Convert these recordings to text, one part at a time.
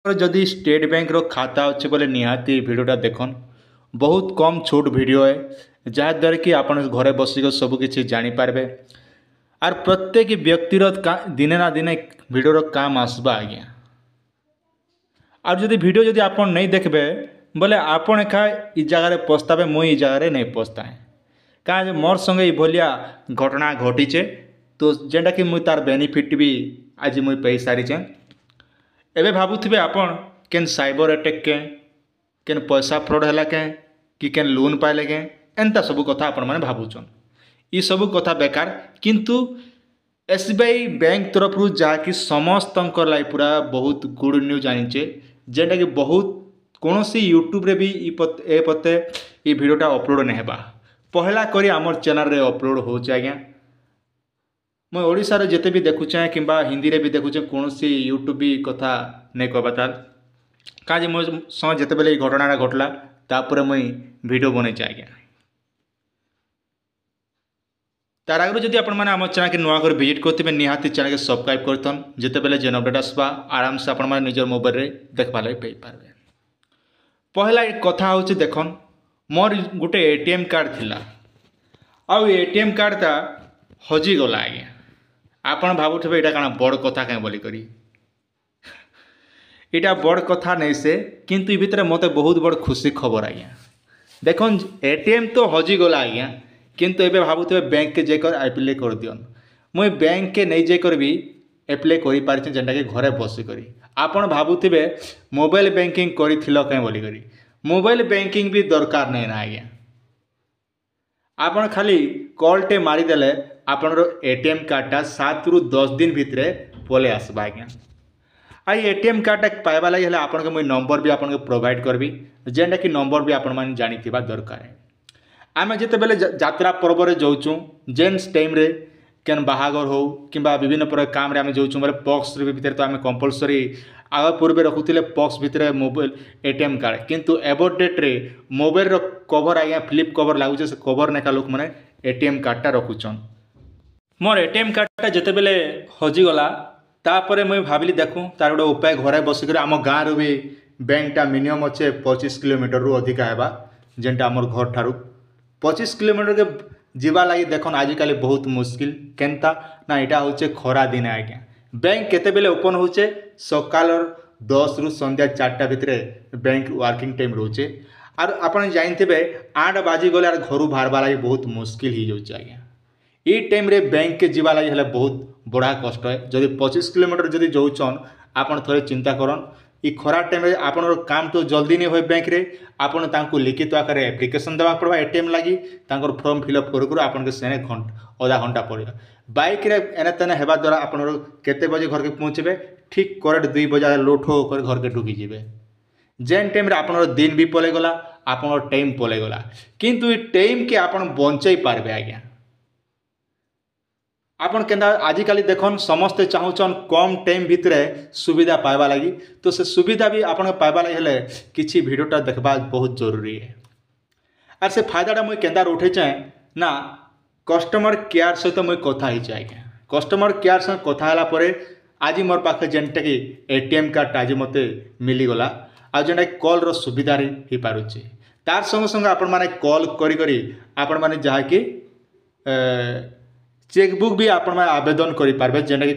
जदि state bank रो खाता अच्छे बोले निहाती भिडियोटा देखन बहुत कम छोट वीडियो है जहाँद्वारा कि आप घरे बसिक सबकि जानीपारे आर प्रत्येक व्यक्तिर दिने ना दिने भिडियोर काम आसबा आज्ञा आर जदि वीडियो जदि आप नहीं देखबे बोले आपन एका इ जगार पछतावे मुई जगार नहीं पछताए क्या मोर संगे ये घटना घटीचे तो जेनटा कि मुई तार बेनिफिट भी आज मुई पाई सारीचे। एबे भाबुथिबे आपन केन साइबर अटैक केन पैसा फ्रॉड है कि केन लोन पाइले एंता सब कथा आपण मैंने भावुन ये सब कथा बेकार किंतु एसबीआई बैंक तरफ जहाँकि समस्त पूरा बहुत गुड न्यूज आनीचे जेनटा कि बहुत कौन सी यूट्यूब रे भी ए पते ये वीडियोटा अपलोड नहीं हेबा पहला करी आमर चैनल रे अपलोड होचे आज्ञा मैं ओडिशार जिते भी देखुचे कि हिंदी रे भी देखुचे कौन सी यूट्यूब भी कथा नहीं कहबा तार कहीं मो समय जिते बेले घटना घटला तापर मुई वीडियो बनई आज्ञा तार आगे जब आप चैनल के नुआ कर विजिट करते निहाती चैनल के सब्सक्राइब करतन जिते बेले जेन अपडेट आसवा आराम से आपण मैंने निजर मोबाइल रे देखवा लगे पारे। पहला एक कथा हूँ देखन मोर गोटे एटीएम कार्ड थिला आउ एटीएम कार्डटा हजिगला आज्ञा आपण भावुथे यहाँ क्या बड़ कथा कहीं बोली करी इटा बड़ कथा नहीं से किंतु भितर मत बहुत बड़ खुशी खबर आज्ञा देखन एटीएम तो हजिगला आज्ञा किंतु एबे भावुथे बैंक के जाकर एप्लाई कर दियन मुई बैंक के नहीं जाकर भी एप्लाई करि पारिछे जेनटा कि घरे बसी करी आपण भावुथे मोबाइल बैंकिंग करिथिलो कहीं बोली करी मोबाइल बैंकिंग भी दरकार नहीं ना आज्ञा आपण खाली कॉलटे मारिदेले आपणर एटीएम कार्डटा 7 रु 10 दिन भितर पले आसबा आज्ञा आई एटीएम कार्डटा पाइबा लगे हेले आपन के मुई नंबर भी आपन के प्रोवाइड करबी जेनटा कि नंबर भी आपण माने जानिथिबा दरकार आमे जेते बेले यात्रा पर्व रे जाउचू जेन्स टाइम रे केन बाहागर हो किंबा विभिन्न प्रकार काम रे आमे जाउचू बोले बॉक्स रे भितर तो आमे कंपलसरी आग पूर्व रखुले बॉक्स भितर मोबाइल एटीएम कार्ड किंतु एबो डेट रे मोबाइल रो कवर आज्ञा फ्लिप कवर लागुचे से कवर नेका लोक माने एटीएम कार्डटा रखुचन मोर एटीएम कार्डटा जेते बेले हजिगला तापर मुई भाविली देखूँ तार गोटे उपाय घरे बसिक आम गाँव भी बैंकटा मिनिमम अच्छे 25 किलोमीटर रु अधिका हेबा जेनटा आमर घर ठारू 25 किलोमीटर के जीवा लगी देखन आजिकल बहुत मुश्किल केनता ना यहाँ हूँ खरा दिन आज्ञा बैंक केते बेले ओपन होचे सकाल 10 रु संध्या 4टा भितर बैंक वर्किंग टाइम रोचे आर आपन जानते 8 बाजी गले घर बाहर लगी बहुत मुश्किल हो जाए आज्ञा ये टाइम रे बैंक के जीवा लगी हेले बहुत बड़ा कष्ट है जदि 25 किलोमीटर जदि जाऊन आपन थोड़े चिंता करन ये खरा टाइम रे आपन काम तो जल्दी नहीं हो बैंक रे आपन तांको लिखित आकार एप्लिकेशन देवा पड़वा एटीएम लगी तांकर फॉर्म फिलअप कर आपन के सेने आधा घंटा पड़ेगा बाइक रे एने तेने हेबा द्वारा आपन केते बजे घर के पहुँचे ठीक करेक्ट 2 बजे लोठो कर घर के ढुकी जीवे जेन टाइम रे आपन दिन भी पले गला आपन टाइम पले गला किंतु ये टाइम के आपन बंचाई पारबे आज्ञा आपन केंदा आजिकल देखन समस्ते चाहूचन कम टाइम भितर सुविधा पाइबा लगी तो से सुविधा भी आपन पाइबा लगी हेले किछि वीडियोटा देखबा बहुत जरूरी है आर से फायदाटा मुई केंदा उठे चाहे ना कस्टमर केयर सहित मुई कथा ही चाहे कस्टमर केयर से कथा हला परे आज मोर पाखे जेनटा कि एटीएम कार्ड आज मते मिलीगला आ जेनटा कॉल रो सुविधा ही पारुचे तार संग संग आपण माने कॉल करी करी आपण माने जहा कि चेकबुक भी आपण माने आवेदन करि पारबे जेनटा कि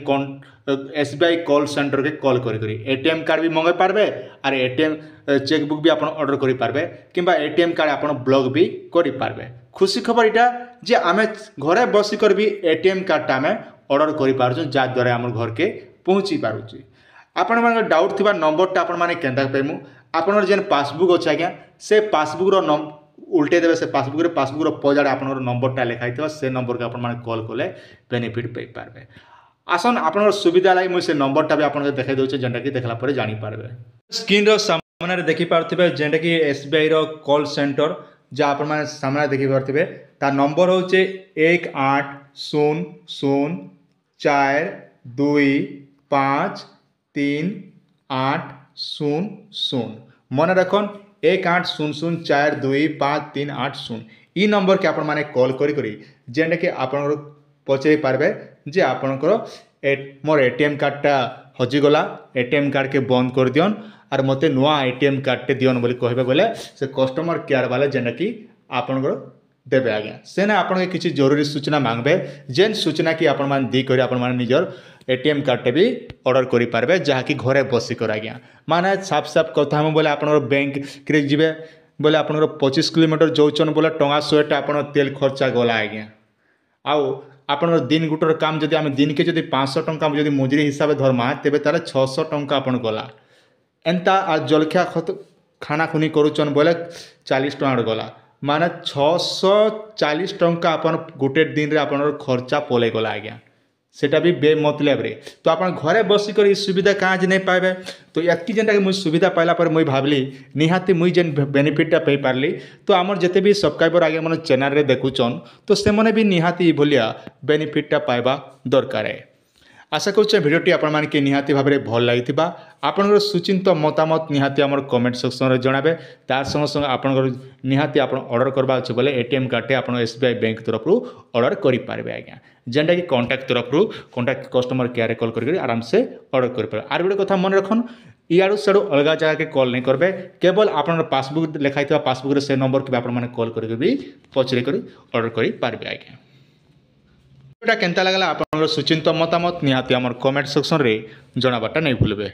एसबीआई कॉल सेंटर के कॉल करी करी एटीएम कार्ड भी मंगाई पारबे और एटीएम चेकबुक भी आपण ऑर्डर करि पारबे किंबा एटीएम कार्ड आपण ब्लॉक भी करि पारबे खुशी खबर इटा जे आमे घरे बसी कर भी एटीएम कार्ड आमे ऑर्डर करि पारछु जा द्वारा हमर घर के पहुंची पारुची आपण माने डाउट थिबा नंबरटा आपण माने केंदा पेमु आपण जेन पासबुक अछि आज्ञा से पासबुक रो उल्टे देवे से पासबुक रो पजाड़े आपन नंबरटा लिखाई से नंबर के आपण कॉल कले बेनिफिट पाई पारबे आसन आपन सुविधा लगी मुझे नंबरटा भी आपन देखाई दउछे जेंटा कि देखला परे जानि पारबे स्क्रीन रो सामने देखि पारथिबे जेंटा कि एसबीआई रो कॉल सेंटर जा आपण माने सामने देखि पारथिबे ता नंबर होचे 1800425380 मन रखन 1800425380 ई नंबर के आपण माने कॉल करी जेंटा कि आपण पचारि पारबे जे आपणकर मोर एटीएम कार्डटा हजिगला एटीएम कार्ड के बंद कर दियन आर मते नुआ एटीएम कार्ड टे दियन बोली कहबे बोले से कस्टमर केयर वाले जेना कि आपनकर देवे आज्ञा सेना आपन किसी जरूरी सूचना मांगबे जेन सूचना कि आपण मान दी करी आपण मान निजर एटीएम कार्ड टे भी ऑर्डर करि पारबे जहा कि घरे बसी कर आज्ञा माने साफ साफ कथा हम बोले आपन बैंक के जिबे बोले आपन 25 किलोमीटर जोचन बोले टंगा 100 टा आपन तेल खर्चा गला आज्ञा आउ आपन दिन गुटर काम जदि आम दिन के जदि 500 टंका जदि मजुरी हिसाब से धर्मा तेबे ताले 600 टंका आपन गला एंता आ जलखिया खाना खुनी करूचन बोले 40 टंका गला माने 640 टंका अपन गोटे दिन रे अपन खर्चा पले गला आज्ञा सेटा भी बेमतलब रे तो अपन घरे बसी कर सुविधा काज नहीं पाइबे तो एतकी जेनटा कि मुझे सुविधा पाइला पर मुई भाबली निहाती मुई जेन बेनिफिटा पाई पारली तो आमर जते भी सब्सक्राइबर आगे मन चैनल रे देखुचन तो से मने भी निहाती भलिया बेनिफिटा पाइबा दरकार है आशा करुचे भिडियोटी आपण मानके निहाती भाबरे भल लागितिबा आपनकर सुचिंत मतामत निहाती हमर कमेंट सेक्शन रे जणाबे तार संग संग आपनकर निहाती आपण ऑर्डर करबा अछि बोले एटीएम कार्ड टे आपण एसबीआई बैंक तरफ रु ऑर्डर करि पारबे आज्ञा जेनटा कि कांटेक्ट तरफ रु कांटेक्ट कस्टमर केयर रे कॉल करके आराम से ऑर्डर कर पारे आर गोटे कथा मन रखन इयाडू सेडू अलगा जगह के कॉल नहीं करबे केवल आपन पासबुक लिखाइतबा पासबुक रे से नंबर के आपण माने कॉल करके भी पचरे करी ऑर्डर करि पारबे आज्ञा केनता लगला आपन सुचिंत मतामत निहाती हमर कमेंट सेक्शन रे जणाबाटा नहीं भूलबे।